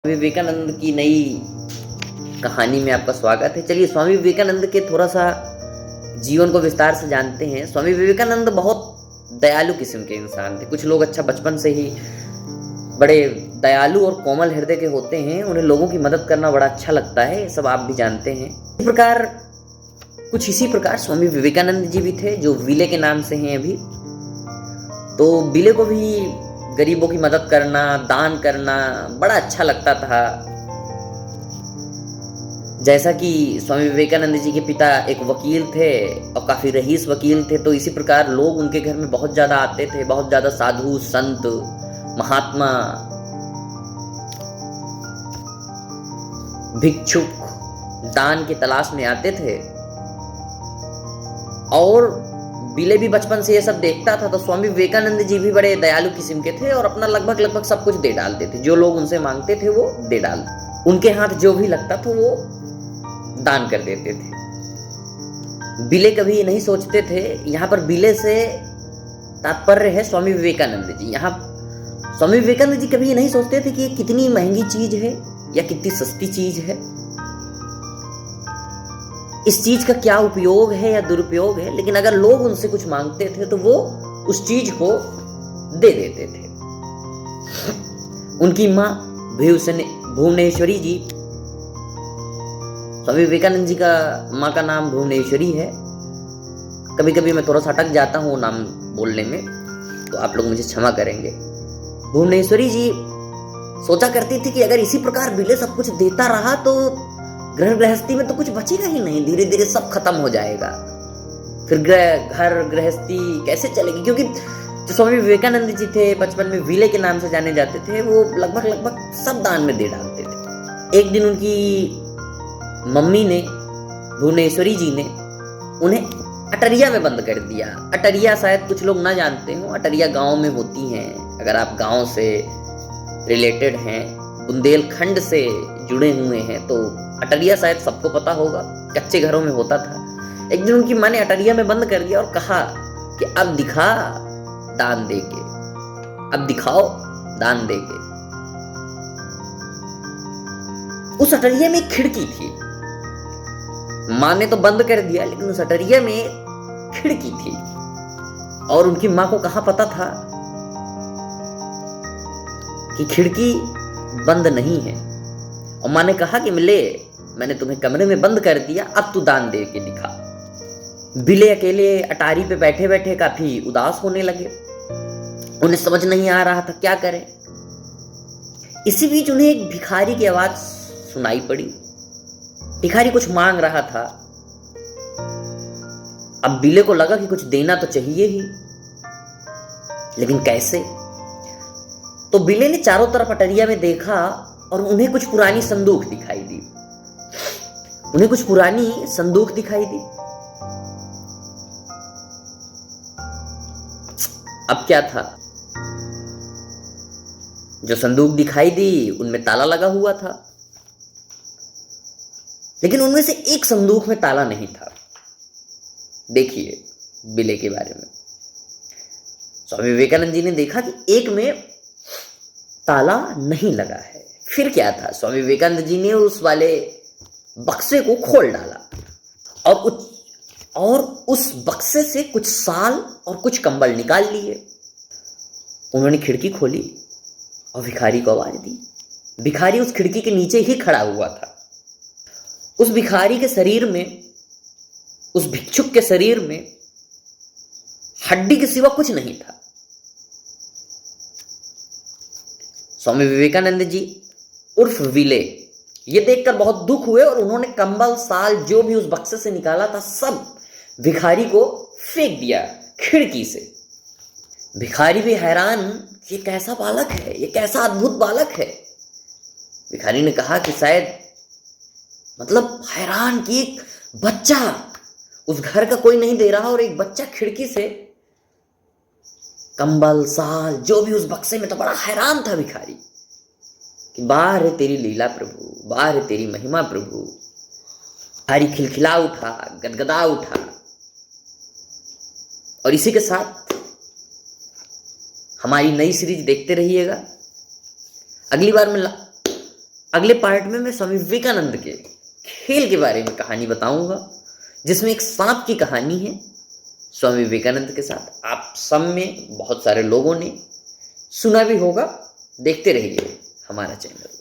विवेकानंद की नई कहानी में आपका स्वागत है। चलिए स्वामी विवेकानंद के थोड़ा सा जीवन को विस्तार से जानते हैं। स्वामी विवेकानंद बहुत दयालु किस्म के इंसान थे। कुछ लोग बचपन से ही बड़े दयालु और कोमल हृदय के होते हैं, उन्हें लोगों की मदद करना बड़ा अच्छा लगता है, ये सब आप भी जानते हैं। कुछ इसी प्रकार स्वामी विवेकानंद जी भी थे, जो विले के नाम से हैं अभी। तो विले को भी गरीबों की मदद करना, दान करना बड़ा अच्छा लगता था। जैसा कि स्वामी विवेकानंद जी के पिता एक वकील थे और काफी रईस वकील थे, तो इसी प्रकार लोग उनके घर में बहुत ज्यादा आते थे। बहुत ज्यादा साधु संत महात्मा भिक्षुक दान की तलाश में आते थे। और बिले भी बचपन से ये सब देखता था, तो स्वामी विवेकानंद जी भी बड़े दयालु किस्म के थे और अपना लगभग सब कुछ दे डालते थे। जो लोग उनसे मांगते थे वो दे डालते, उनके हाथ जो भी लगता था वो दान कर देते थे। बिले कभी ये नहीं सोचते थे, यहाँ पर बिले से तात्पर्य है स्वामी विवेकानंद जी। यहाँ स्वामी विवेकानंद जी कभी ये नहीं सोचते थे कि ये कितनी महंगी चीज है या कितनी सस्ती चीज है, इस चीज का क्या उपयोग है या दुरुपयोग है। लेकिन अगर लोग उनसे कुछ मांगते थे तो वो उस चीज को दे देते थे। उनकी मां भुवनेश्वरी जी, स्वामी विवेकानंद जी का मां का नाम भुवनेश्वरी है। कभी कभी मैं थोड़ा सा अटक जाता हूँ नाम बोलने में, तो आप लोग मुझे क्षमा करेंगे। भुवनेश्वरी जी सोचा करती थी कि अगर इसी प्रकार बिले सब कुछ देता रहा तो घर गृहस्थी में तो कुछ बचेगा ही नहीं, धीरे धीरे सब खत्म हो जाएगा। फिर घर गृहस्थी कैसे चलेगी, क्योंकि जो स्वामी विवेकानंद जी थे बचपन में विले के नाम से जाने जाते थे, वो लगभग सब दान में दे डालते थे। एक दिन उनकी मम्मी ने, भुवनेश्वरी जी ने, उन्हें अटरिया में बंद कर दिया। अटरिया शायद कुछ लोग ना जानते हो, अटरिया गांव में होती हैं। अगर आप गांव से रिलेटेड हैं, बुंदेलखंड से जुड़े हुए हैं, तो अटरिया शायद सबको पता होगा, कच्चे घरों में होता था। एक दिन उनकी मां ने अटरिया में बंद कर दिया और कहा कि अब दिखा दान देके, अब दिखाओ दान देके। उस अटरिया में एक खिड़की थी। मां ने तो बंद कर दिया, लेकिन उस अटरिया में खिड़की थी और उनकी मां को कहां पता था कि खिड़की बंद नहीं है। और मां ने कहा कि मैंने तुम्हें कमरे में बंद कर दिया, अब तू दान दे के दिखा। बिले अकेले अटारी पे बैठे बैठे काफी उदास होने लगे। उन्हें समझ नहीं आ रहा था क्या करें। इसी बीच उन्हें एक भिखारी की आवाज सुनाई पड़ी। भिखारी कुछ मांग रहा था। अब बिले को लगा कि कुछ देना तो चाहिए ही, लेकिन कैसे। तो बिले ने चारों तरफ अटरिया में देखा और उन्हें कुछ पुरानी संदूक दिखाई दी। अब क्या था, जो संदूक दिखाई दी उनमें ताला लगा हुआ था, लेकिन उनमें से एक संदूक में ताला नहीं था। देखिए बिले के बारे में स्वामी विवेकानंद जी ने देखा कि एक में ताला नहीं लगा है। फिर क्या था, स्वामी विवेकानंद जी ने उस वाले बक्से को खोल डाला और उस बक्से से कुछ शाल और कुछ कंबल निकाल लिए। उन्होंने खिड़की खोली और भिखारी को आवाज दी। भिखारी उस खिड़की के नीचे ही खड़ा हुआ था। उस भिखारी के शरीर में, उस भिक्षुक के शरीर में हड्डी के सिवा कुछ नहीं था। स्वामी विवेकानंद जी उर्फ विले ये देखकर बहुत दुख हुए और उन्होंने कंबल साल जो भी उस बक्से से निकाला था सब भिखारी को फेंक दिया खिड़की से। भिखारी भी हैरान, ये कैसा बालक है, ये कैसा अद्भुत बालक है। भिखारी ने कहा कि शायद हैरान कि एक बच्चा, उस घर का कोई नहीं दे रहा और एक बच्चा खिड़की से कंबल साल जो भी उस बक्से में, तो बड़ा हैरान था भिखारी कि वाह रे तेरी लीला प्रभु, वाह रे तेरी महिमा प्रभु। भिखारी खिलखिला उठा, गदगदा उठा। और इसी के साथ हमारी नई सीरीज देखते रहिएगा। अगली बार मैं अगले पार्ट में मैं स्वामी विवेकानंद के खेल के बारे में कहानी बताऊंगा, जिसमें एक सांप की कहानी है स्वामी विवेकानंद के साथ। आप सब में बहुत सारे लोगों ने सुना भी होगा। देखते रहिए हमारा चैनल।